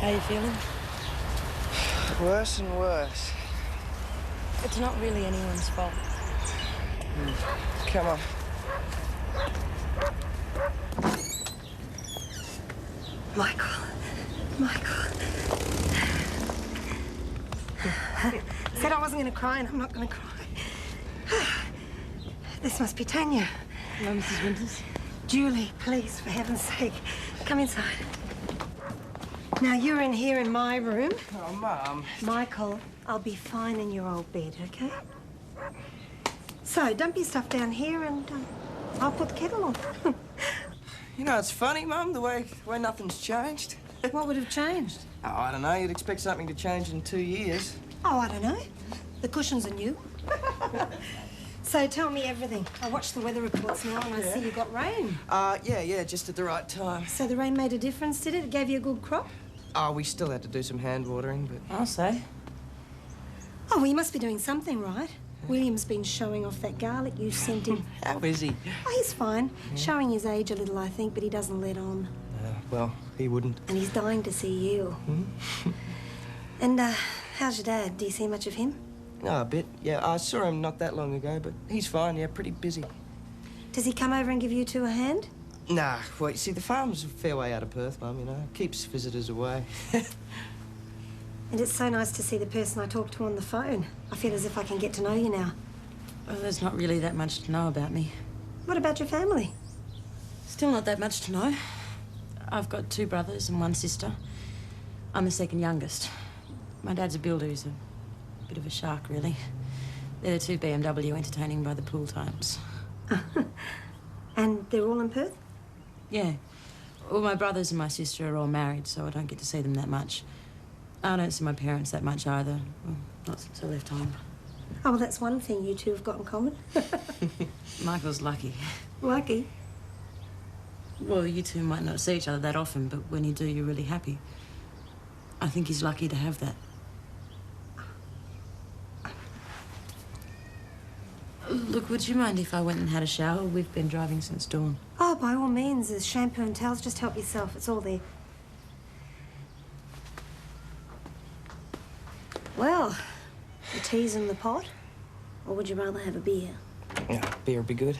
How you feeling? Worse and worse. It's not really anyone's fault. Come on. Michael. Said I wasn't going to cry, and I'm not going to cry. This must be Tanya. Hello, Mrs. Winters. Julie, please, for heaven's sake, come inside. Now, you're in here in my room. Oh, Mum. Michael, I'll be fine in your old bed, OK? So, dump your stuff down here and I'll put the kettle on. You know, it's funny, Mum, the way nothing's changed. What would have changed? Oh, I don't know. You'd expect something to change in 2 years. Oh, I don't know. The cushions are new. So, tell me everything. I watched the weather reports now and I see you got rain. Yeah, just at the right time. So the rain made a difference, did it? It gave you a good crop? Oh, we still had to do some hand watering, but... I'll say. Oh, well, you must be doing something right. William's been showing off that garlic you sent him. How is he? Oh, he's fine. Showing his age a little, I think, but he doesn't let on. Well, he wouldn't. And he's dying to see you. And, how's your dad? Do you see much of him? Oh, a bit. Yeah, I saw him not that long ago, but he's fine, yeah, pretty busy. Does he come over and give you two a hand? Nah, well, you see, the farm's a fair way out of Perth, Mum, you know. Keeps visitors away. And it's so nice to see the person I talked to on the phone. I feel as if I can get to know you now. Well, there's not really that much to know about me. What about your family? Still not that much to know. I've got 2 brothers and 1 sister. I'm the second youngest. My dad's a builder who's a bit of a shark, really. They're the 2 BMW entertaining by the pool times. And they're all in Perth? Yeah. Well, my brothers and my sister are all married, so I don't get to see them that much. I don't see my parents that much either. Well, not since I left home. Oh, well, that's one thing you two have got in common. Michael's lucky. Lucky? Well, you two might not see each other that often, but when you do, you're really happy. I think he's lucky to have that. Look, would you mind if I went and had a shower? We've been driving since dawn. Oh, by all means. There's shampoo and towels. Just help yourself. It's all there. Well, the tea's in the pot. Or would you rather have a beer? Yeah, beer would be good.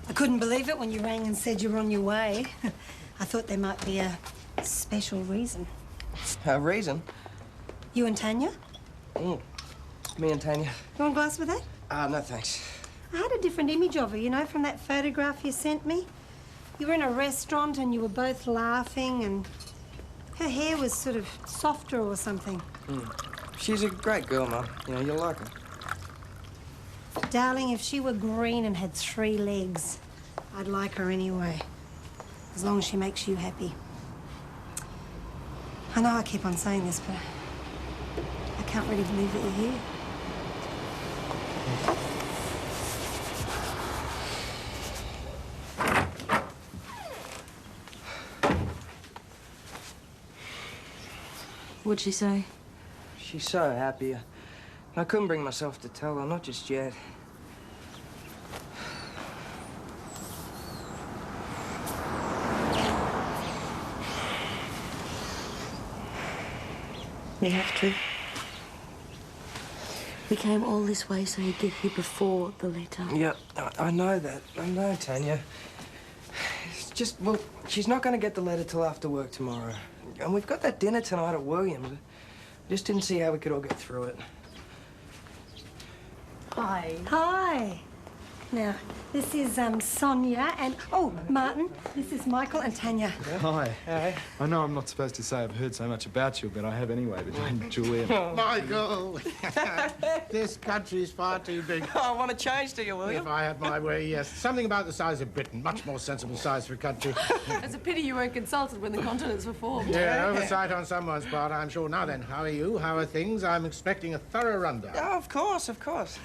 I couldn't believe it when you rang and said you were on your way. I thought there might be a special reason. A reason? You and Tanya? Me and Tanya. You want a glass with that? No thanks. I had a different image of her, you know, from that photograph you sent me. You were in a restaurant and you were both laughing and her hair was sort of softer or something. She's a great girl, Mum. You know, you'll like her. Darling, if she were green and had 3 legs, I'd like her anyway. As long as she makes you happy. I know I keep on saying this, but I can't really believe that you're here. What'd she say? She's so happy. I couldn't bring myself to tell her, not just yet. You have to. We came all this way so you'd get here before the letter. Yeah, I know that. I know, Tanya. It's just, well, she's not going to get the letter till after work tomorrow. And we've got that dinner tonight at Williams. I just didn't see how we could all get through it. Hi. Hi. Now, this is Sonia and... Oh, Martin, this is Michael and Tanya. Hi. Hey. I know I'm not supposed to say I've heard so much about you, but I have anyway between Julie and... Michael! This country's far too big. Oh, I want to change to you, William. If I had my way, yes. Something about the size of Britain. Much more sensible size for a country. It's a pity you weren't consulted when the continents were formed. Yeah, oversight on someone's part, I'm sure. Now then, how are you? How are things? I'm expecting a thorough rundown. Oh, of course, of course.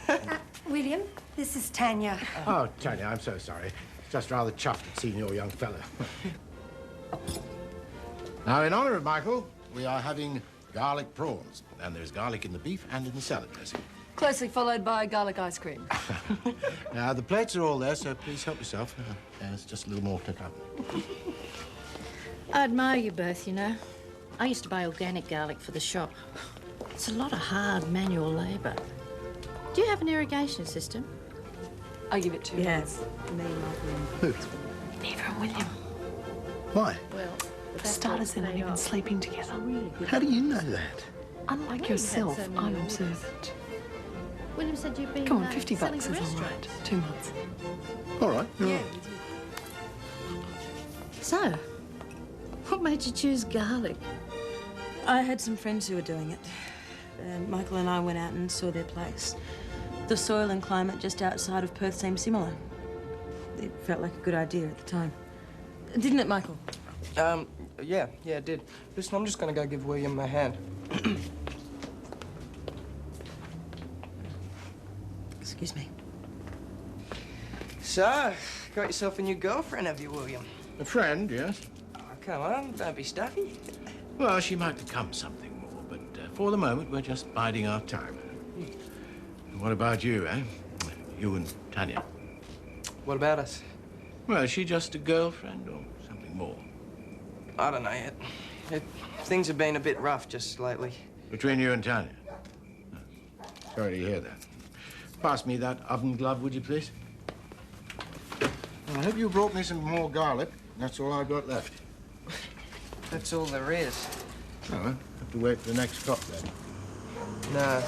William, this is Tanya. Oh, Tanya, I'm so sorry. Just rather chuffed at seeing your young fella. Now, in honour of Michael, we are having garlic prawns. And there's garlic in the beef and in the salad dressing. Closely followed by garlic ice cream. Now, the plates are all there, so please help yourself. There's just a little more to come. I admire you both, you know. I used to buy organic garlic for the shop. It's a lot of hard manual labour. Do you have an irrigation system? I give it to you. Yes. Me, Michael, and... Eva and William. Why? Well, For starters, they're not even sleeping together. How do you know that? Unlike yourself, I'm observant. William said you've been Come on, 50 selling bucks the is all restaurant. right. 2 months. All right. Yeah. So, what made you choose garlic? I had some friends who were doing it. Michael and I went out and saw their place. The soil and climate just outside of Perth seemed similar. It felt like a good idea at the time. Didn't it, Michael? Yeah, it did. Listen, I'm just gonna go give William a hand. Excuse me. So, got yourself a new girlfriend, have you, William? A friend, yes. Oh, come on, don't be stuffy. Well, she might become something more, but for the moment, we're just biding our time. And what about you, eh? You and Tanya? What about us? Well, is she just a girlfriend or something more? I don't know yet. Things have been a bit rough just lately. Between you and Tanya? Oh, sorry to hear that. Pass me that oven glove, would you, please? I hope you brought me some more garlic. That's all I've got left. That's all there is. Oh, well, have to wait for the next crop, then. No,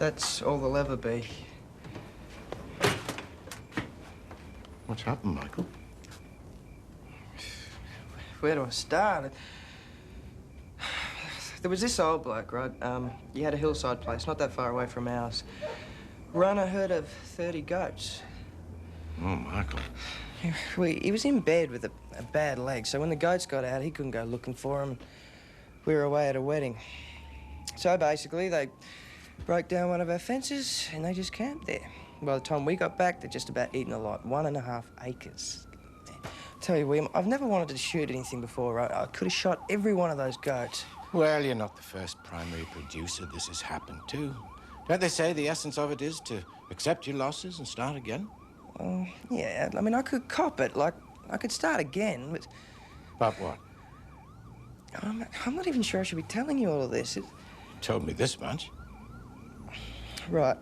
that's all there'll ever be. What's happened, Michael? Where do I start? There was this old bloke, right? He had a hillside place not that far away from ours. Run a herd of 30 goats. Oh, Michael. He was in bed with a bad leg, so when the goats got out, he couldn't go looking for them. We were away at a wedding. So basically, they broke down one of our fences and they just camped there. By the time we got back, they'd just about eaten a lot. 1.5 acres. Tell you, William, I've never wanted to shoot anything before, right? I could have shot every one of those goats. Well, you're not the first primary producer this has happened to. Don't they say the essence of it is to accept your losses and start again? Yeah, I mean, I could cop it. Like, I could start again, but... But what? I'm not even sure I should be telling you all of this. Told me this much. Right.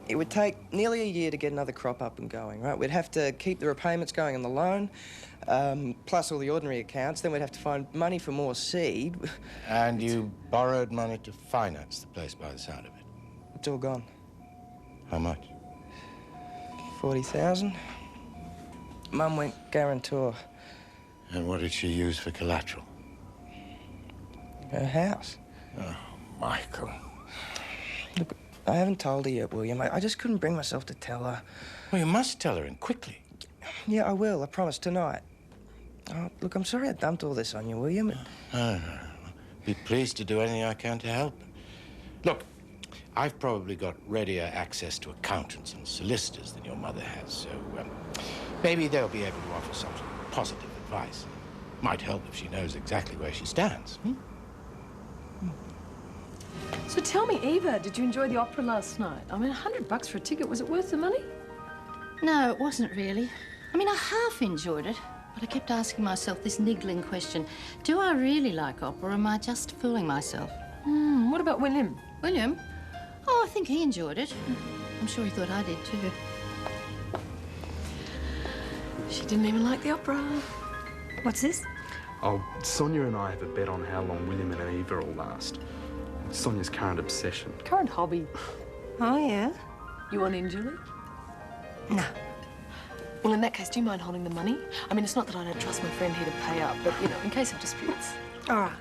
It would take nearly a year to get another crop up and going, right? We'd have to keep the repayments going on the loan, plus all the ordinary accounts. Then we'd have to find money for more seed. And you borrowed money to finance the place by the sound of it. It's all gone. How much? 40,000. Mum went guarantor. And what did she use for collateral? Her house. Oh, Michael. Look, I haven't told her yet, William. I just couldn't bring myself to tell her. Well, you must tell her, and quickly. Yeah, I will. I promise, tonight. Oh, look, I'm sorry I dumped all this on you, William. No. Be pleased to do anything I can to help. Look, I've probably got readier access to accountants and solicitors than your mother has, so maybe they'll be able to offer some sort of positive advice. Might help if she knows exactly where she stands. So tell me, Eva, did you enjoy the opera last night? I mean, $100 for a ticket, was it worth the money? No, it wasn't really. I mean, I half enjoyed it, but I kept asking myself this niggling question. Do I really like opera, or am I just fooling myself? What about William? William? Oh, I think he enjoyed it. I'm sure he thought I did, too. She didn't even like the opera. What's this? Oh, Sonia and I have a bet on how long William and Eva will last. It's Sonia's current obsession. Current hobby. Oh, yeah? You want in, Julie? No. Well, in that case, do you mind holding the money? I mean, it's not that I don't trust my friend here to pay up, but, you know, in case of disputes. All right.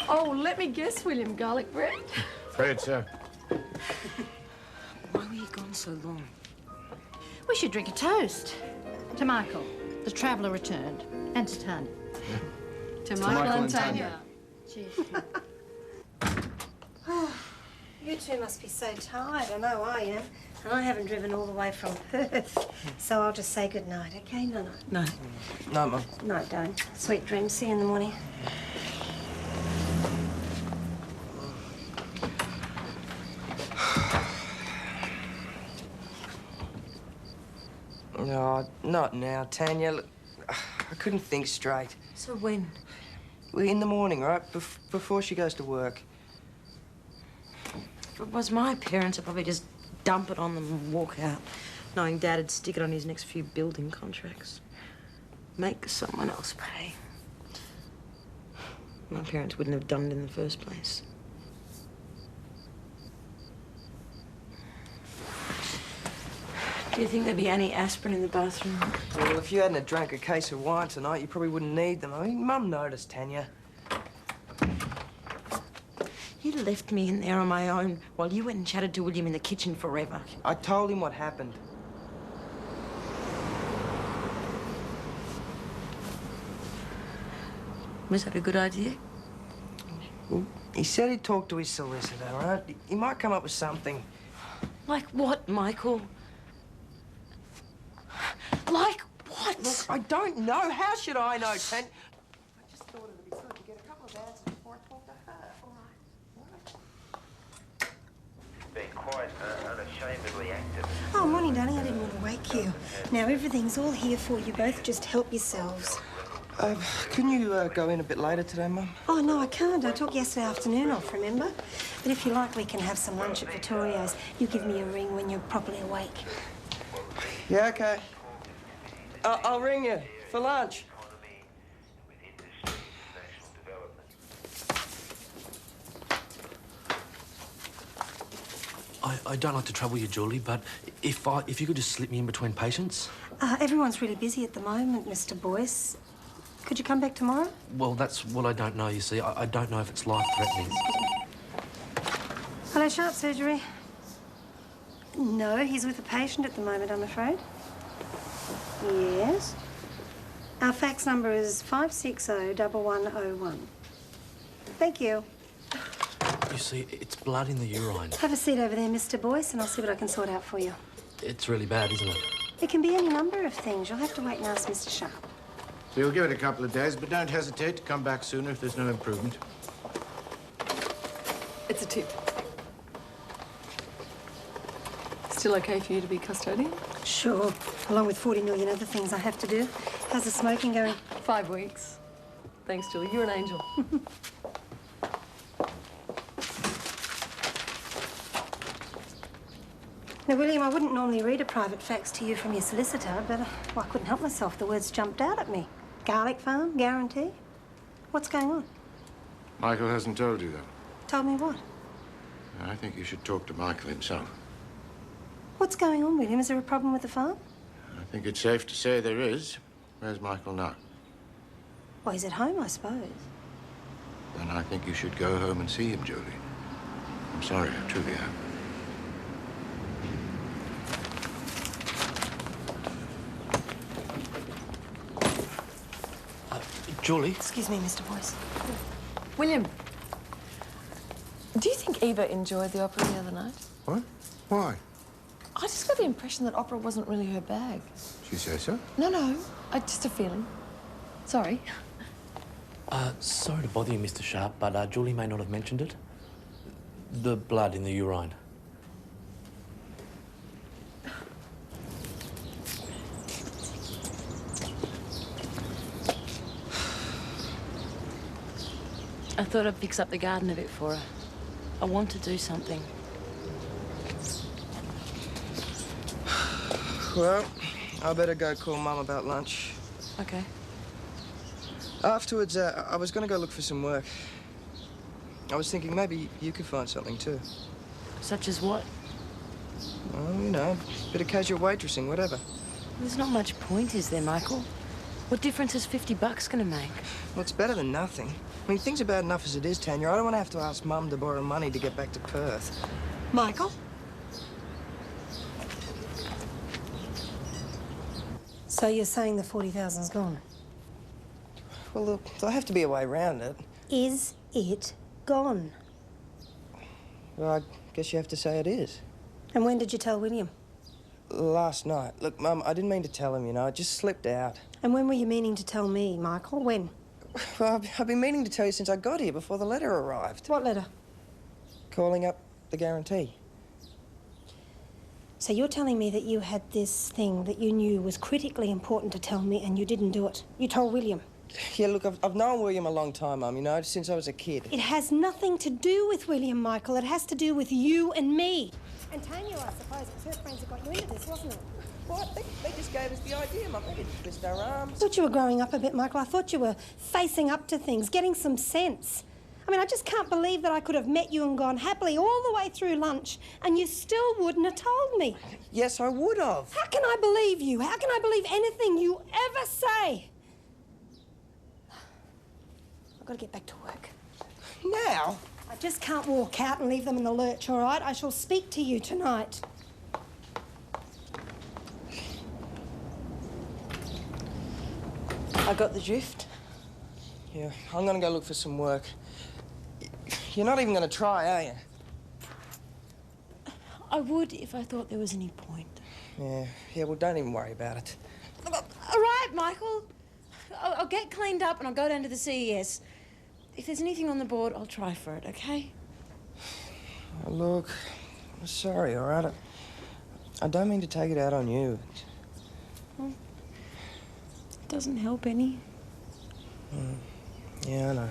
Oh, let me guess, William, garlic bread? Afraid so. Why were you gone so long? We should drink a toast. To Michael, the traveller returned, and to Tanya. To Michael and Tanya. Cheers. You two must be so tired. I know I am. And I haven't driven all the way from Perth, so I'll just say good night, okay? No. No. No, Mum. No, don't. Sweet dreams. See you in the morning. No, not now, Tanya. Look, I couldn't think straight. So when? In the morning, right? Before she goes to work. If it was my parents, I'd probably just dump it on them and walk out, knowing Dad'd stick it on his next few building contracts. Make someone else pay. My parents wouldn't have done it in the first place. Do you think there'd be any aspirin in the bathroom? Well, if you hadn't have drank a case of wine tonight, you probably wouldn't need them. I mean, Mum noticed, Tanya. You left me in there on my own while you went and chatted to William in the kitchen forever. I told him what happened. Was that a good idea? Well, he said he'd talk to his solicitor, right? He might come up with something. Like what, Michael? Like what? Look, I don't know. How should I know, Tanya? I just thought it'd be good to get a couple of answers before I talk to her. All right. Been quite unashamedly active. Oh, morning, darling. I didn't want to wake you. Now, everything's all here for you both. Just help yourselves. Can you go in a bit later today, Mum? Oh, no, I can't. I took yesterday afternoon off, remember? But if you like, we can have some lunch at Vittorio's. You give me a ring when you're properly awake. Yeah, okay. I'll ring you for lunch. I don't like to trouble you, Julie, but if you could just slip me in between patients. Everyone's really busy at the moment, Mr. Boyce. Could you come back tomorrow? Well, that's what I don't know, you see. I don't know if it's life-threatening. Hello, Sharp Surgery. No, he's with a patient at the moment, I'm afraid. Yes. Our fax number is 560-1101. Thank you. You see, it's blood in the urine. Have a seat over there, Mr. Boyce, and I'll see what I can sort out for you. It's really bad, isn't it? It can be any number of things. You'll have to wait and ask Mr. Sharp. So you'll give it a couple of days, but don't hesitate to come back sooner if there's no improvement. It's a tip. Still okay for you to be custodian? Sure, along with 40 million other things I have to do. How's the smoking going? 5 weeks. Thanks, Julie. You're an angel. Now, William, I wouldn't normally read a private fax to you from your solicitor, but well, I couldn't help myself. The words jumped out at me. Garlic farm, guarantee. What's going on? Michael hasn't told you that. Told me what? I think you should talk to Michael himself. What's going on, William? Is there a problem with the farm? I think it's safe to say there is. Where's Michael now? Well, he's at home, I suppose. Then I think you should go home and see him, Julie. I'm sorry, I truly am. Julie? Excuse me, Mr. Boyce. William, do you think Eva enjoyed the opera the other night? What? Why? I just got the impression that opera wasn't really her bag. She says so? No. Just a feeling. Sorry. Sorry to bother you, Mr. Sharp, but Julie may not have mentioned it. The blood in the urine. I thought I'd fix up the garden a bit for her. I want to do something. Well, I better go call Mum about lunch. Okay. Afterwards, I was going to go look for some work. I was thinking maybe you could find something too. Such as what? Well, you know, a bit of casual waitressing, whatever. There's not much point, is there, Michael? What difference is $50 going to make? Well, it's better than nothing. I mean, things are bad enough as it is, Tanya. I don't want to have to ask Mum to borrow money to get back to Perth. Michael? So you're saying the 40,000's gone? Well, look, there'll have to be a way around it. Is it gone? Well, I guess you have to say it is. And when did you tell William? Last night. Look, Mum, I didn't mean to tell him, you know. It just slipped out. And when were you meaning to tell me, Michael? When? Well, I've been meaning to tell you since I got here, before the letter arrived. What letter? Calling up the guarantee. So you're telling me that you had this thing that you knew was critically important to tell me and you didn't do it? You told William? Yeah, look, I've known William a long time, Mum, you know, since I was a kid. It has nothing to do with William, Michael. It has to do with you and me. And Tanya, I suppose, it was her friends who got you into this, wasn't it? What? They just gave us the idea, Mum. They didn't twist our arms. I thought you were growing up a bit, Michael. I thought you were facing up to things, getting some sense. I mean, I just can't believe that I could have met you and gone happily all the way through lunch and you still wouldn't have told me. Yes, I would have. How can I believe you? How can I believe anything you ever say? I've got to get back to work. Now? I just can't walk out and leave them in the lurch, all right? I shall speak to you tonight. I got the drift. Yeah, I'm going to go look for some work. You're not even going to try, are you? I would if I thought there was any point. Yeah, well, don't even worry about it. All right, Michael. I'll get cleaned up and I'll go down to the CES. If there's anything on the board, I'll try for it, okay? Oh, look, I'm sorry, all right? I don't mean to take it out on you. Well, it doesn't help any. Yeah, I know.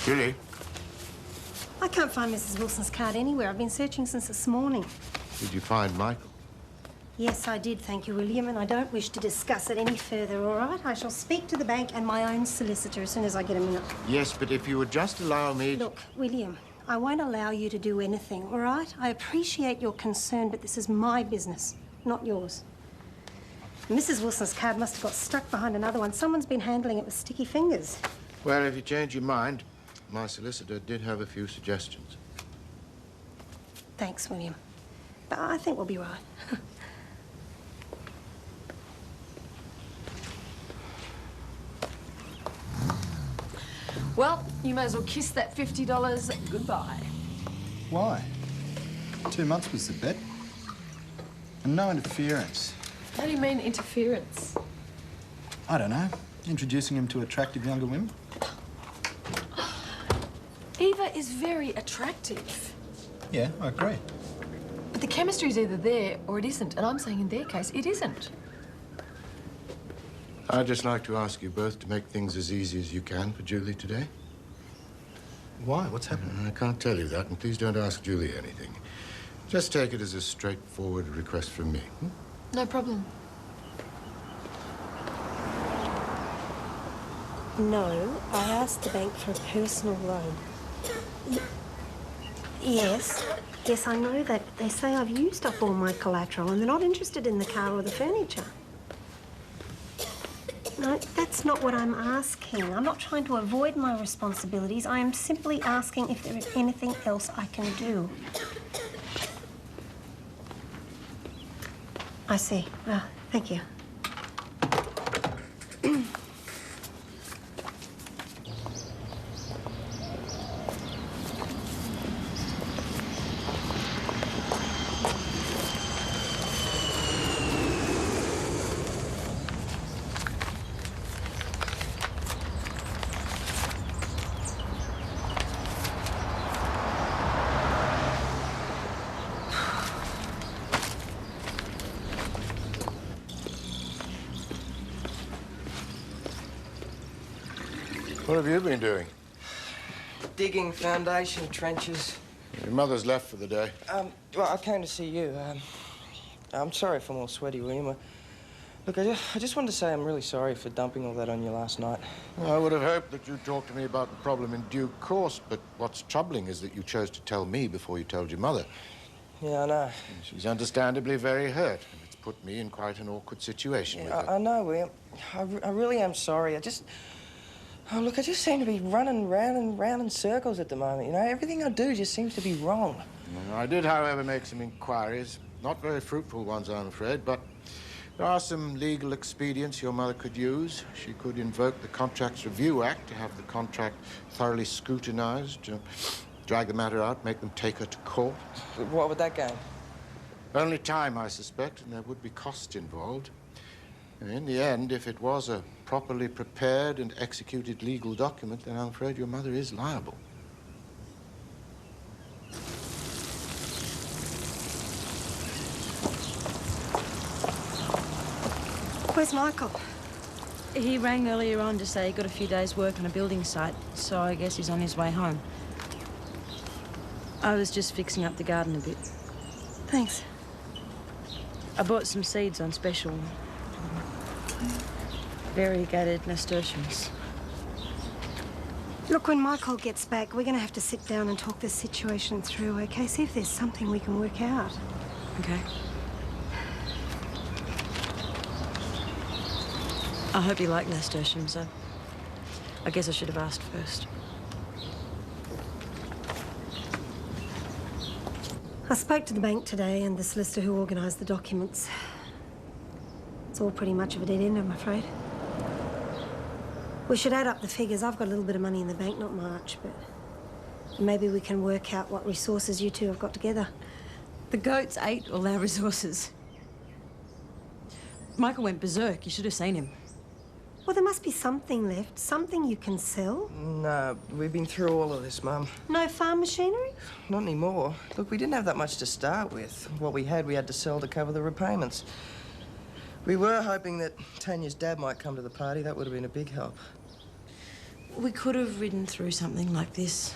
Julie? I can't find Mrs. Wilson's card anywhere. I've been searching since this morning. Did you find Michael? Yes, I did, thank you, William, and I don't wish to discuss it any further, all right? I shall speak to the bank and my own solicitor as soon as I get a minute. Yes, but if you would just allow me... Look, William, I won't allow you to do anything, all right? I appreciate your concern, but this is my business, not yours. Mrs. Wilson's card must have got stuck behind another one. Someone's been handling it with sticky fingers. Well, if you change your mind, my solicitor did have a few suggestions. Thanks, William. But I think we'll be right. Well, you may as well kiss that $50 goodbye. Why? 2 months was the bet. And no interference. How do you mean interference? I don't know. Introducing him to attractive younger women. Eva is very attractive. Yeah, I agree. But the chemistry's either there or it isn't. And I'm saying in their case, it isn't. I'd just like to ask you both to make things as easy as you can for Julie today. Why? What's happening? I can't tell you that, and please don't ask Julie anything. Just take it as a straightforward request from me. No problem. No, I asked the bank for a personal loan. Yes. Yes, I know that. They say I've used up all my collateral and they're not interested in the car or the furniture. No, that's not what I'm asking. I'm not trying to avoid my responsibilities. I am simply asking if there is anything else I can do. I see. Well, thank you. What have you been doing? Digging foundation trenches. Your mother's left for the day. Well, I came to see you. I'm sorry if I'm all sweaty, William. Look, I just wanted to say I'm really sorry for dumping all that on you last night. Well, I would have hoped that you'd talk to me about the problem in due course, but what's troubling is that you chose to tell me before you told your mother. Yeah, I know. She's understandably very hurt, and it's put me in quite an awkward situation with her. I know, William. I really am sorry. Oh, look, I just seem to be running round and round in circles at the moment, you know? Everything I do just seems to be wrong. I did, however, make some inquiries. Not very fruitful ones, I'm afraid, but There are some legal expedients your mother could use. She could invoke the Contracts Review Act to have the contract thoroughly scrutinized, drag the matter out, make them take her to court. What would that gain? Only time, I suspect, and there would be costs involved. And in the end, if it was a properly prepared and executed legal document, then I'm afraid your mother is liable. Where's Michael? He rang earlier on to say he got a few days' work on a building site, so I guess he's on his way home. I was just fixing up the garden a bit. Thanks. I bought some seeds on special. Variegated nasturtiums. Look, when Michael gets back, we're going to have to sit down and talk this situation through, okay? See if there's something we can work out. Okay. I hope you like nasturtiums. I guess I should have asked first. I spoke to the bank today and the solicitor who organised the documents. It's all pretty much of a dead end, I'm afraid. We should add up the figures. I've got a little bit of money in the bank, not much, but maybe we can work out what resources you two have got together. The goats ate all our resources. Michael went berserk. You should have seen him. Well, there must be something left, something you can sell. No, we've been through all of this, Mum. No farm machinery? Not anymore. Look, we didn't have that much to start with. What we had to sell to cover the repayments. We were hoping that Tanya's dad might come to the party. That would have been a big help. We could have ridden through something like this.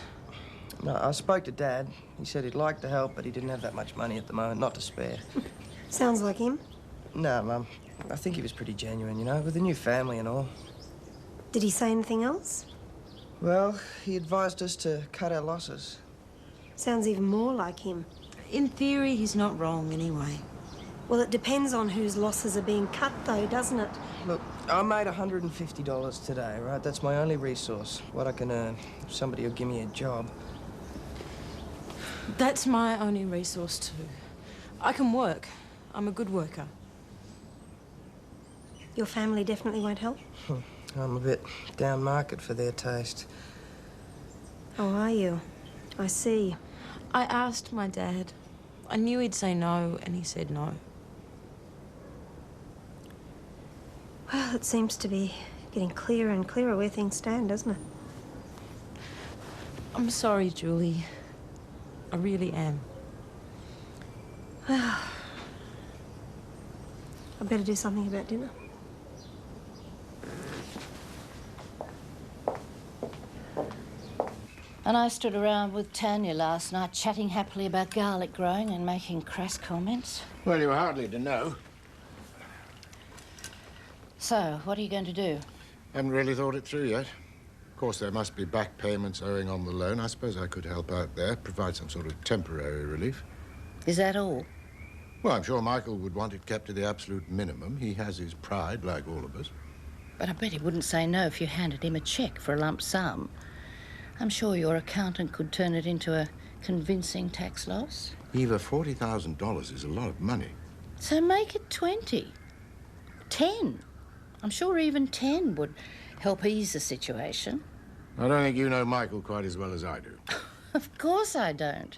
No, I spoke to Dad. He said he'd like to help, but he didn't have that much money at the moment, not to spare. Sounds like him. No, Mum. I think he was pretty genuine, you know, with a new family and all. Did he say anything else? Well, he advised us to cut our losses. Sounds even more like him. In theory, he's not wrong anyway. Well, it depends on whose losses are being cut, though, doesn't it? Look, I made $150 today, right? That's my only resource, what I can earn. If somebody will give me a job. That's my only resource, too. I can work. I'm a good worker. Your family definitely won't help? I'm a bit down market for their taste. Oh, are you? I see. I asked my dad. I knew he'd say no, and he said no. Well, it seems to be getting clearer and clearer where things stand, doesn't it? I'm sorry, Julie. I really am. Well, I better do something about dinner. And I stood around with Tanya last night, chatting happily about garlic growing and making crass comments. Well, you were hardly to know. So, what are you going to do? Haven't really thought it through yet. Of course, there must be back payments owing on the loan. I suppose I could help out there, provide some sort of temporary relief. Is that all? Well, I'm sure Michael would want it kept to the absolute minimum. He has his pride, like all of us. But I bet he wouldn't say no if you handed him a cheque for a lump sum. I'm sure your accountant could turn it into a convincing tax loss. Eva, $40,000 is a lot of money. So make it 20. 10. I'm sure even 10 would help ease the situation. I don't think you know Michael quite as well as I do. Of course I don't.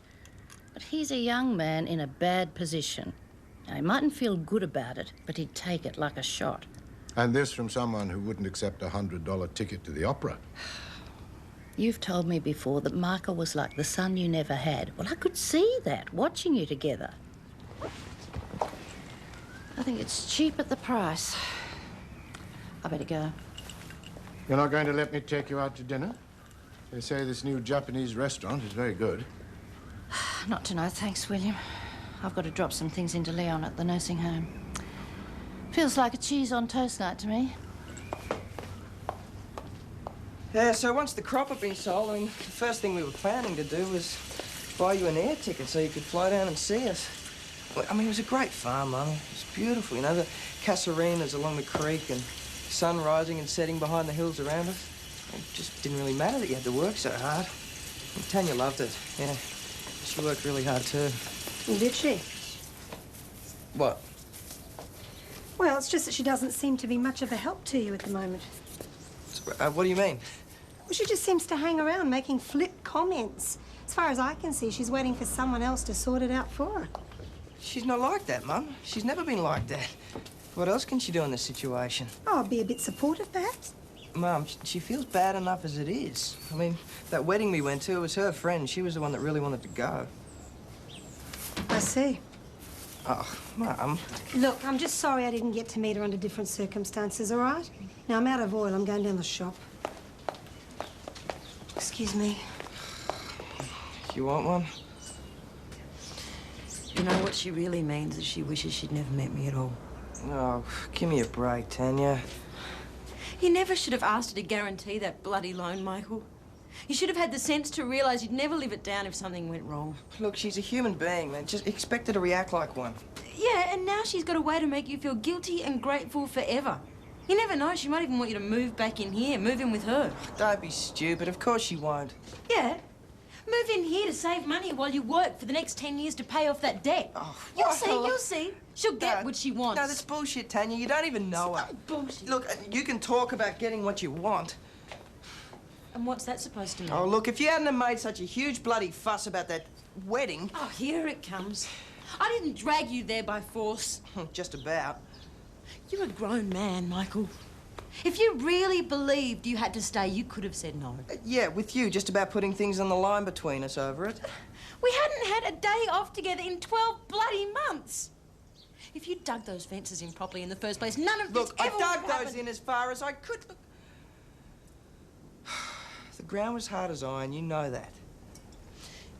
But he's a young man in a bad position. Now, he mightn't feel good about it, but he'd take it like a shot. And this from someone who wouldn't accept a $100 ticket to the opera. You've told me before that Michael was like the son you never had. Well, I could see that, watching you together. I think it's cheap at the price. I better go. You're not going to let me take you out to dinner? They say this new Japanese restaurant is very good. Not tonight, thanks, William. I've got to drop some things into Leon at the nursing home. Feels like a cheese on toast night to me. Yeah, so once the crop had been sold, I mean, the first thing we were planning to do was buy you an air ticket so you could fly down and see us. Well, I mean, it was a great farm, Mum. It was beautiful, you know, the casuarinas along the creek and sun rising and setting behind the hills around us. It just didn't really matter that you had to work so hard. And Tanya loved it, yeah. She worked really hard, too. Did she? What? Well, it's just that she doesn't seem to be much of a help to you at the moment. What do you mean? Well, she just seems to hang around making flip comments. As far as I can see, she's waiting for someone else to sort it out for her. She's not like that, Mum. She's never been like that. What else can she do in this situation? Oh, be a bit supportive, perhaps? Mum, she feels bad enough as it is. I mean, that wedding we went to, it was her friend. She was the one that really wanted to go. I see. Oh, Mum. Look, I'm just sorry I didn't get to meet her under different circumstances, all right? Now, I'm out of oil. I'm going down the shop. Excuse me. You want one? You know what she really means is she wishes she'd never met me at all. Oh, give me a break, Tanya. You never should have asked her to guarantee that bloody loan, Michael. You should have had the sense to realise you'd never live it down if something went wrong. Look, she's a human being, man. Just expect her to react like one. Yeah, and now she's got a way to make you feel guilty and grateful forever. You never know, she might even want you to move back in here, move in with her. Don't be stupid. Of course she won't. Yeah. Move in here to save money while you work for the next 10 years to pay off that debt. Oh, you'll see, you'll see. She'll get what she wants. No, that's bullshit, Tanya. You don't even know her. Bullshit. Look, you can talk about getting what you want. And what's that supposed to mean? Oh, look, if you hadn't have made such a huge bloody fuss about that wedding... Oh, here it comes. I didn't drag you there by force. Just about. You're a grown man, Michael. If you really believed you had to stay, you could have said no. Yeah, with you, just about putting things on the line between us over it. We hadn't had a day off together in 12 bloody months. If you dug those fences in properly in the first place, none of this ever would have I dug those happened. in as far as I could. The ground was hard as iron, you know that.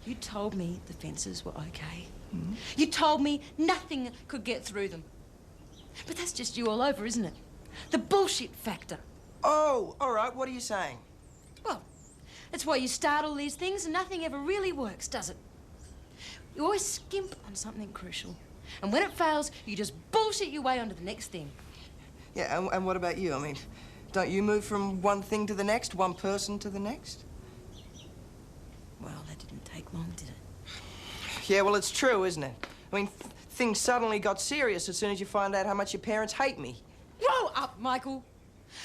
You told me the fences were okay. Mm-hmm. You told me nothing could get through them. But that's just you all over, isn't it? The bullshit factor. Oh, all right, what are you saying? Well, that's why you start all these things and nothing ever really works, does it? You always skimp on something crucial. And when it fails, you just bullshit your way onto the next thing. Yeah, and what about you? I mean, don't you move from one thing to the next, one person to the next? Well, that didn't take long, did it? Yeah, well, it's true, isn't it? I mean, things suddenly got serious as soon as you find out how much your parents hate me. Grow up, Michael.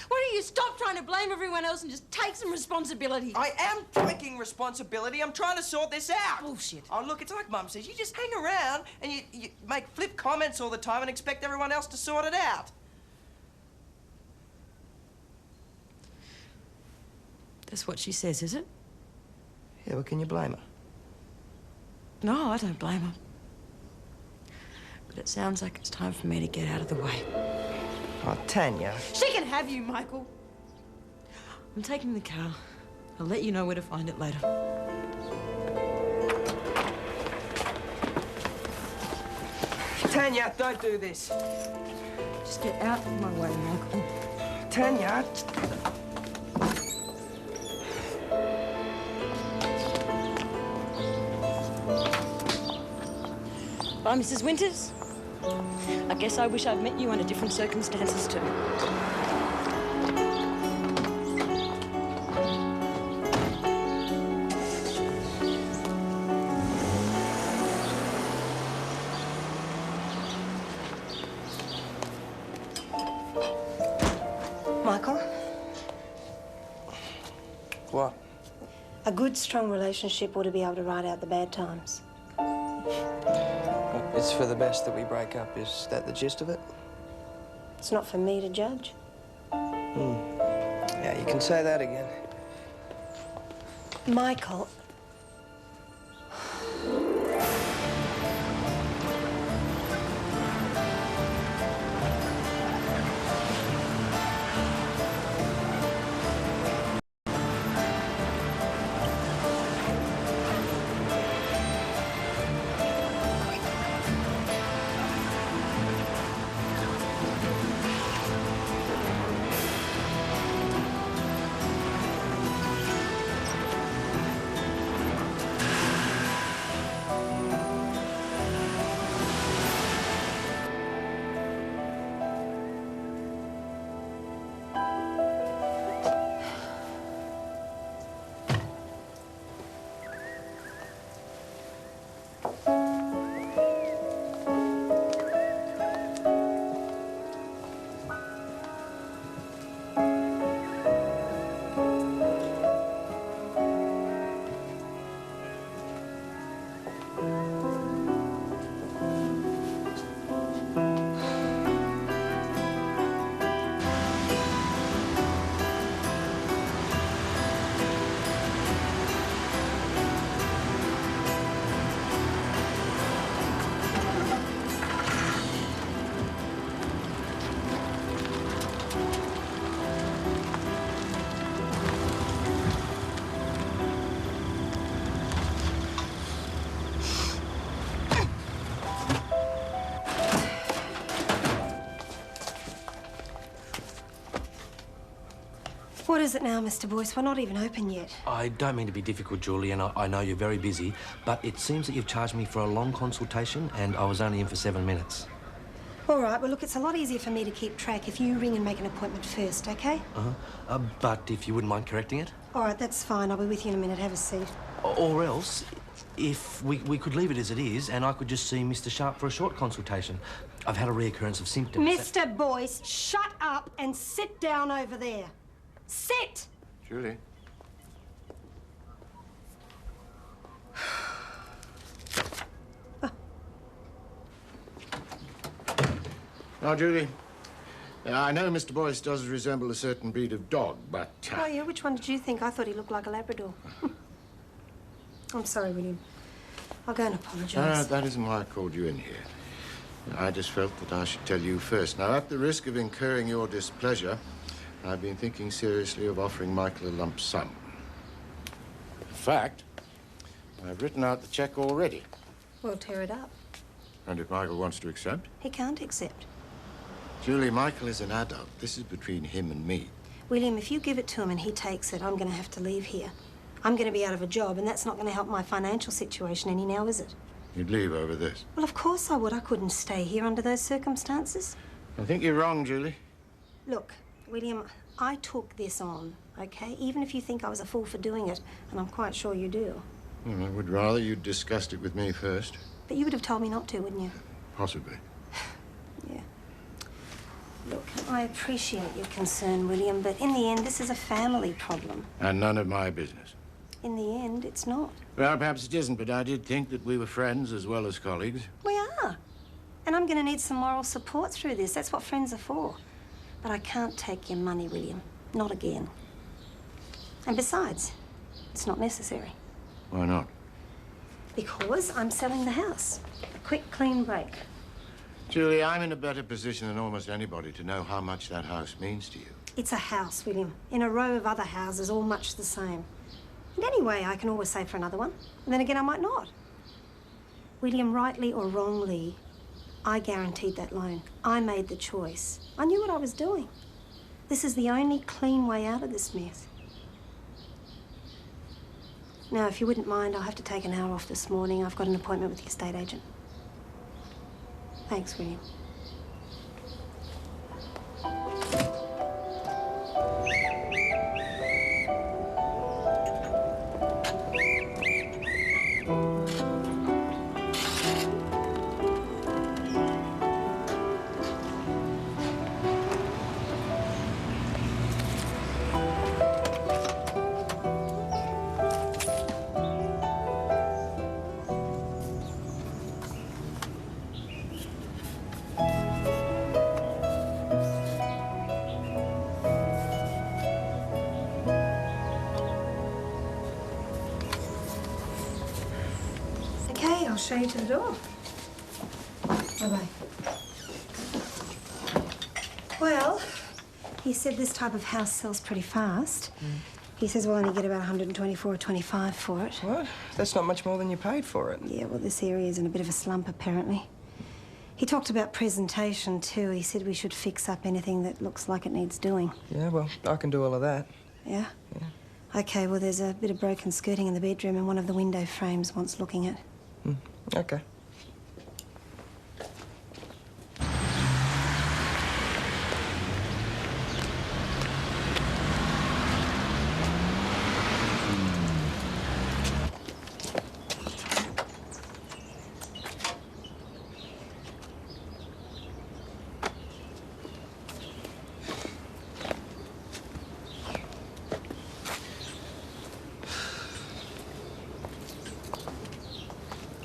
Why don't you stop trying to blame everyone else and just take some responsibility? I am taking responsibility. I'm trying to sort this out. Bullshit. Oh, look, it's like Mum says. You just hang around and you make flip comments all the time and expect everyone else to sort it out. That's what she says, is it? Yeah, well, can you blame her? No, I don't blame her. But it sounds like it's time for me to get out of the way. Oh, Tanya. She can have you, Michael. I'm taking the car. I'll let you know where to find it later. Tanya, don't do this. Just get out of my way, Michael. Tanya. Bye, Mrs. Winters. I guess I wish I'd met you under different circumstances, too. Michael, What? a good, strong relationship ought to be able to ride out the bad times. It's for the best that we break up. Is that the gist of it? It's not for me to judge. Yeah, you can say that again. Michael, What is it now, Mr. Boyce? We're not even open yet. I don't mean to be difficult, Julie, and I know you're very busy, but it seems that you've charged me for a long consultation and I was only in for 7 minutes. All right, well, look, it's a lot easier for me to keep track if you ring and make an appointment first, OK? But if you wouldn't mind correcting it? All right, that's fine. I'll be with you in a minute. Have a seat. Or else, if we could leave it as it is and I could just see Mr. Sharp for a short consultation. I've had a reoccurrence of symptoms. Mr. Boyce, shut up and sit down over there. Sit! Julie. Now, Julie, I know Mr. Boyce does resemble a certain breed of dog, but... Oh, yeah? Which one did you think? I thought he looked like a Labrador. I'm sorry, William. I'll go and apologise. No, that isn't why I called you in here. I just felt that I should tell you first. Now, at the risk of incurring your displeasure, I've been thinking seriously of offering Michael a lump sum. In fact, I've written out the cheque already. We'll tear it up. And if Michael wants to accept? He can't accept. Julie, Michael is an adult. This is between him and me. William, if you give it to him and he takes it, I'm going to have to leave here. I'm going to be out of a job, and that's not going to help my financial situation any now, is it? You'd leave over this? Well, of course I would. I couldn't stay here under those circumstances. I think you're wrong, Julie. Look, William, I took this on, OK? Even if you think I was a fool for doing it, and I'm quite sure you do. Well, I would rather you'd discussed it with me first. But you would have told me not to, wouldn't you? Possibly. Yeah. Look, I appreciate your concern, William, but in the end, this is a family problem. And none of my business. In the end, it's not. Well, perhaps it isn't, but I did think that we were friends as well as colleagues. We are. And I'm going to need some moral support through this. That's what friends are for. But I can't take your money, William. Not again. And besides, it's not necessary. Why not? Because I'm selling the house. A quick, clean break. Julie, I'm in a better position than almost anybody to know how much that house means to you. It's a house, William, in a row of other houses, all much the same. And anyway, I can always save for another one. And then again, I might not. William, rightly or wrongly, I guaranteed that loan. I made the choice. I knew what I was doing. This is the only clean way out of this mess. Now, if you wouldn't mind, I'll have to take an hour off this morning. I've got an appointment with the estate agent. Thanks, William. Okay, I'll show you to the door. Bye-bye. Well, he said this type of house sells pretty fast. He says we'll only get about 124 or 25 for it. What? That's not much more than you paid for it. Yeah, well, this area's in a bit of a slump, apparently. He talked about presentation, too. He said we should fix up anything that looks like it needs doing. Yeah, well, I can do all of that. Yeah? Yeah. OK, well, there's a bit of broken skirting in the bedroom and one of the window frames wants looking at. OK.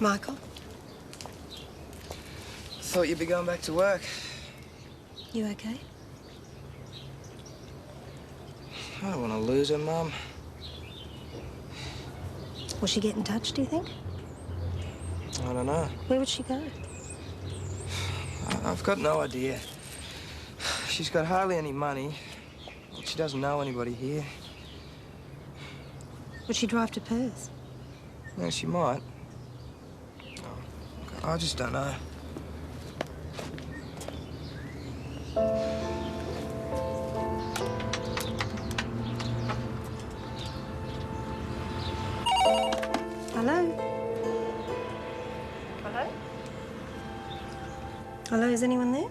Michael? Thought you'd be going back to work. You OK? I don't want to lose her, Mum. Will she get in touch, do you think? I don't know. Where would she go? I've got no idea. She's got hardly any money. She doesn't know anybody here. Would she drive to Perth? No, she might. I just don't know. Hello, is anyone there?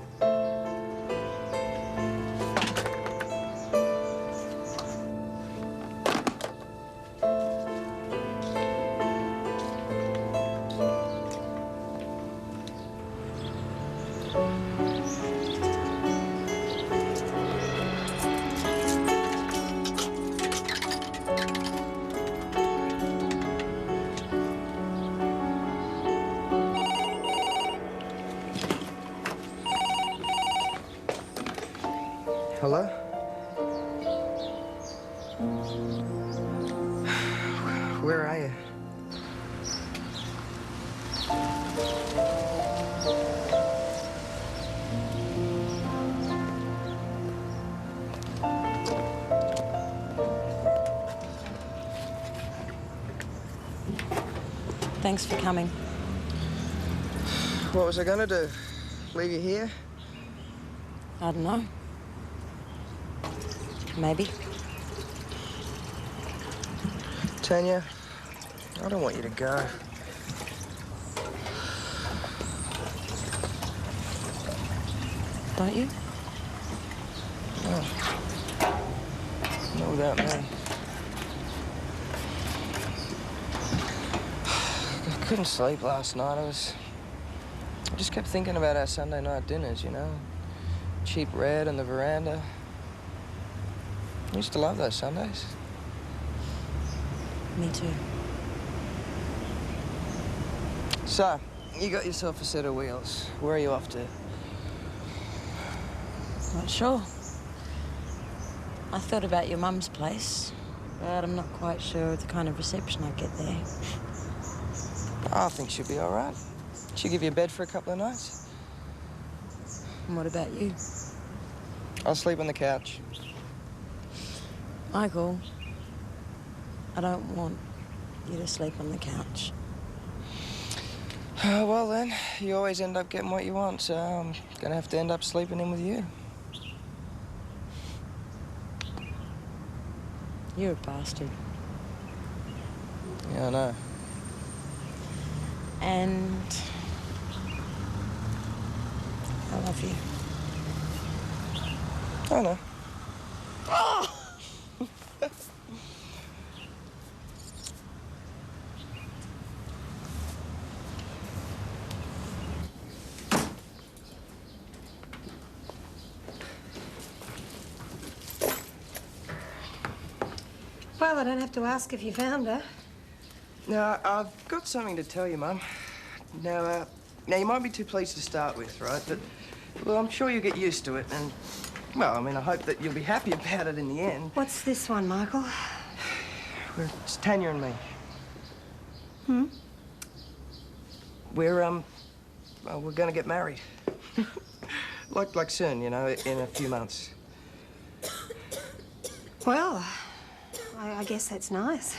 Hello? Where are you? Thanks for coming. What was I gonna do? Leave you here? I don't know. Maybe. Tanya, I don't want you to go. Don't you? No. Not without me. I couldn't sleep last night. I just kept thinking about our Sunday night dinners, you know? Cheap red on the veranda. I used to love those Sundays. Me too. So, you got yourself a set of wheels. Where are you off to? Not sure. I thought about your mum's place, but I'm not quite sure of the kind of reception I get there. I think she'll be all right. She'll give you a bed for a couple of nights. And what about you? I'll sleep on the couch. Michael, I don't want you to sleep on the couch. Well then, you always end up getting what you want, so I'm gonna have to end up sleeping in with you. You're a bastard. Yeah, I know. And I love you. I know. Oh! Well, I don't have to ask if you found her. Now, I've got something to tell you, Mum. Now, you might be too pleased to start with, right? But, well, I'm sure you'll get used to it, and, well, I mean, I hope that you'll be happy about it in the end. What's this one, Michael? It's Tanya and me. Hmm? We're gonna get married. like soon, you know, in a few months. Well, I guess that's nice.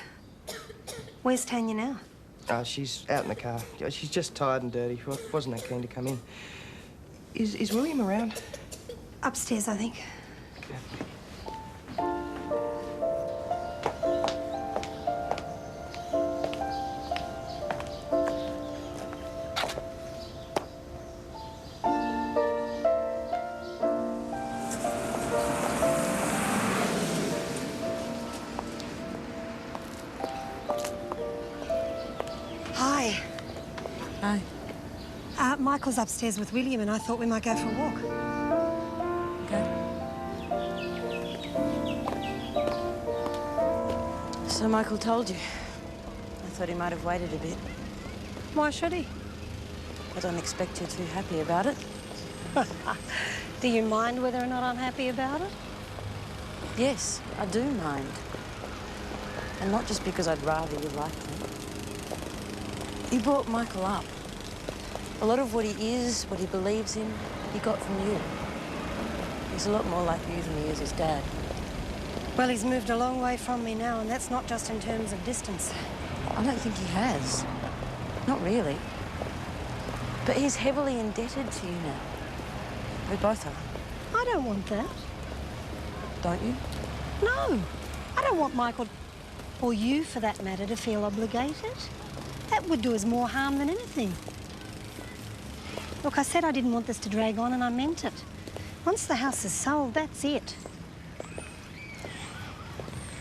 Where's Tanya now? She's out in the car. She's just tired and dirty. Wasn't that keen to come in. Is William around? Upstairs, I think. Hi. Hi. Michael's upstairs with William, and I thought we might go for a walk. Okay. So Michael told you. I thought he might have waited a bit. Why should he? I don't expect you're too happy about it. Do you mind whether or not I'm happy about it? Yes, I do mind. And not just because I'd rather you liked him. You brought Michael up. A lot of what he is, what he believes in, he got from you. He's a lot more like you than he is his dad. Well, he's moved a long way from me now, and that's not just in terms of distance. I don't think he has. Not really. But he's heavily indebted to you now. We both are. I don't want that. Don't you? No. I don't want Michael, or you for that matter, to feel obligated. That would do us more harm than anything. Look, I said I didn't want this to drag on, and I meant it. Once the house is sold, that's it.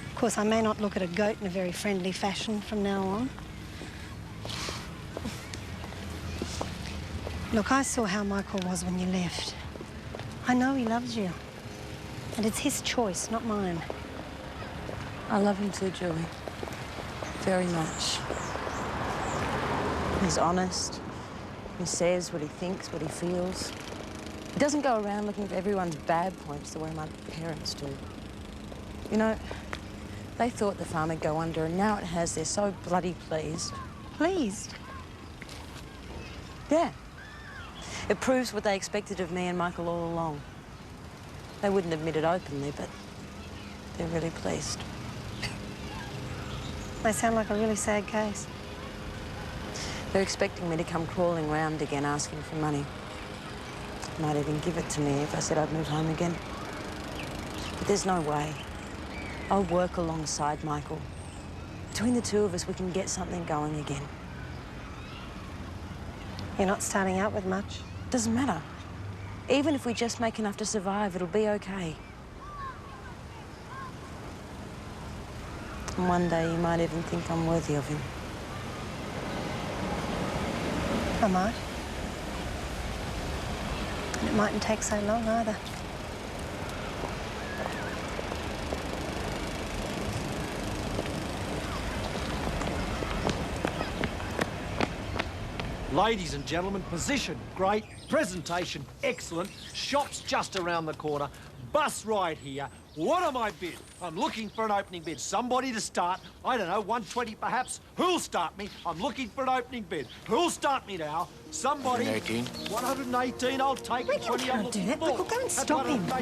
Of course, I may not look at a goat in a very friendly fashion from now on. Look, I saw how Michael was when you left. I know he loves you. And it's his choice, not mine. I love him too, Julie. Very much. He's honest. He says what he thinks, what he feels. He doesn't go around looking for everyone's bad points the way my parents do. You know, they thought the farm would go under, and now it has. They're so bloody pleased. Pleased? Yeah. It proves what they expected of me and Michael all along. They wouldn't admit it openly, but they're really pleased. They sound like a really sad case. They're expecting me to come crawling round again asking for money. Might even give it to me if I said I'd move home again. But there's no way. I'll work alongside Michael. Between the two of us, we can get something going again. You're not starting out with much. Doesn't matter. Even if we just make enough to survive, it'll be okay. And one day you might even think I'm worthy of him. I might. And it mightn't take so long either. Ladies and gentlemen, position great, presentation excellent, shop's just around the corner, bus ride here. What am I bid? I'm looking for an opening bid. Somebody to start. I don't know, 120 perhaps. Who'll start me? I'm looking for an opening bid. Who'll start me now? Somebody. 118. 118, I'll take it. 20, I'm looking for. Michael, go and stop him. No,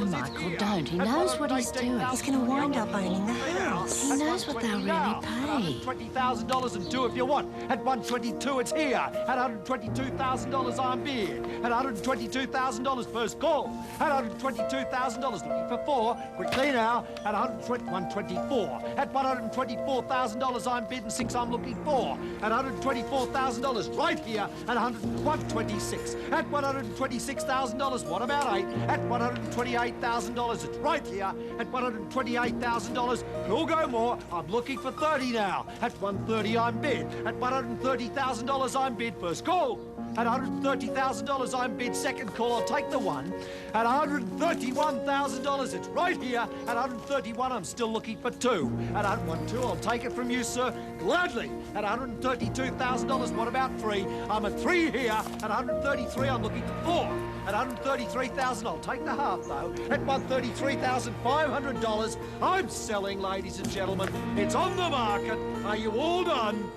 Michael, don't. He knows what he's doing. He's going to wind up owning the house. He knows what they'll really pay. $120,000 and two if you want. At 122, it's here. At $122,000, I'm bid. At $122,000 first call. At $122,000, looking for four. Quickly now. At 124. At $124,000, I'm bidding six. I'm looking for. At $124,000, right here. At 126. At $126,000, what about eight? At $128,000, it's right here. At $128,000, who'll go more? I'm looking for 30 now. At 130, I'm bid. At $130,000, I'm bid first call. At $130,000, I'm bid second call. I'll take the one. At $131,000, it's right here. At $131, I'm still looking for two. At $112, I'll take it from you, sir, gladly. At $132,000, what about three? I'm at three here. At $133, I'm looking for four. At $133,000, I'll take the half, though. At $133,500, I'm selling, ladies and gentlemen. It's on the market. Are you all done?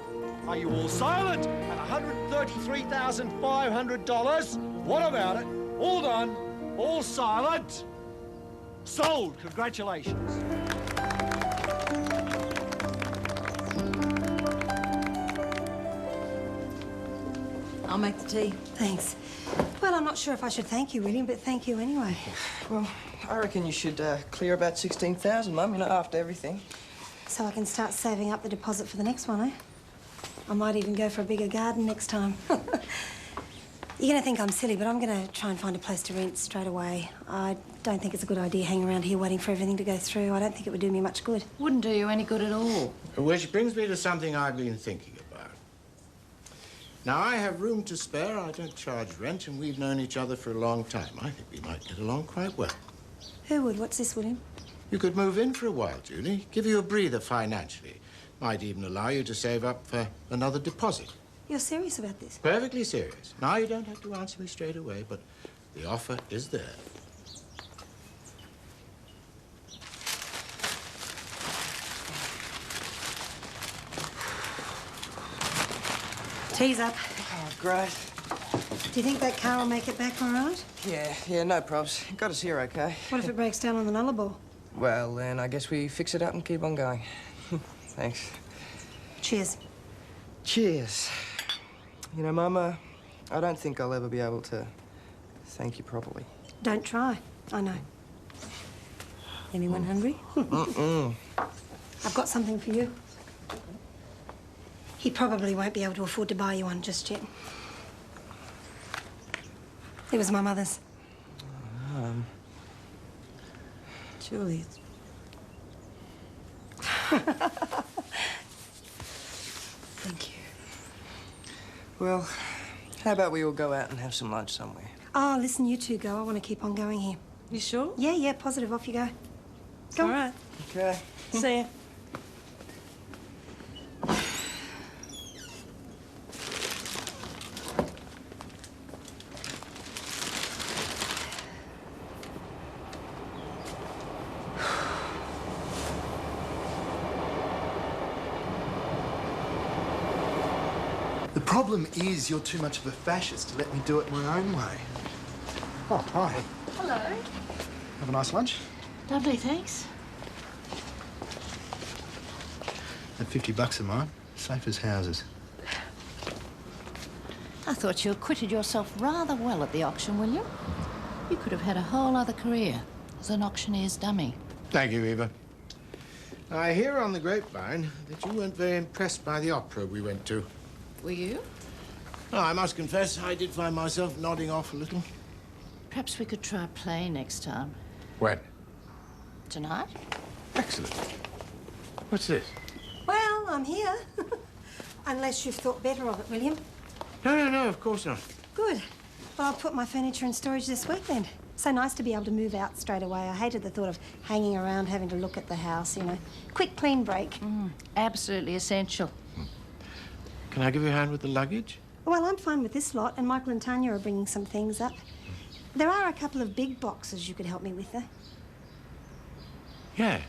Are you all silent? At $133,500, what about it? All done, all silent. Sold, congratulations. I'll make the tea. Thanks. Well, I'm not sure if I should thank you, William, but thank you anyway. Well, I reckon you should clear about 16,000, Mum, you know, after everything. So I can start saving up the deposit for the next one, eh? I might even go for a bigger garden next time. You're going to think I'm silly, but I'm going to try and find a place to rent straight away. I don't think it's a good idea hanging around here waiting for everything to go through. I don't think it would do me much good. Wouldn't do you any good at all. Which brings me to something I've been thinking about. Now, I have room to spare. I don't charge rent, and we've known each other for a long time. I think we might get along quite well. Who would? What's this, William? You could move in for a while, Julie. Give you a breather financially. Might even allow you to save up for another deposit. You're serious about this? Perfectly serious. Now, you don't have to answer me straight away, but the offer is there. Tea's up. Oh, great. Do you think that car will make it back all right? Yeah, no probs. Got us here okay. What if it breaks down on the nullarbor? Well, then I guess we fix it up and keep on going. Thanks. Cheers. Cheers. You know, Mama, I don't think I'll ever be able to thank you properly. Don't try. I know. Anyone hungry? I've got something for you. He probably won't be able to afford to buy you one just yet. It was my mother's. Julie. Thank you. Well, how about we all go out and have some lunch somewhere? Oh, listen, you two go. I want to keep on going here. You sure? Yeah, positive. Off you go. Go. All right. Okay. See ya. The problem is you're too much of a fascist to let me do it my own way. Oh, hi. Hello. Have a nice lunch. Lovely, thanks. That $50 of mine, safe as houses. I thought you acquitted yourself rather well at the auction, William. You could have had a whole other career as an auctioneer's dummy. Thank you, Eva. I hear on the grapevine that you weren't very impressed by the opera we went to. Were you? Oh, I must confess, I did find myself nodding off a little. Perhaps we could try a play next time. When? Tonight? Excellent. What's this? Well, I'm here. Unless you've thought better of it, William. No, of course not. Good. Well, I'll put my furniture in storage this week then. So nice to be able to move out straight away. I hated the thought of hanging around, having to look at the house, you know. Quick, clean break. Absolutely essential. Can I give you a hand with the luggage? Well, I'm fine with this lot, and Michael and Tanya are bringing some things up. There are a couple of big boxes you could help me with, though. Yeah,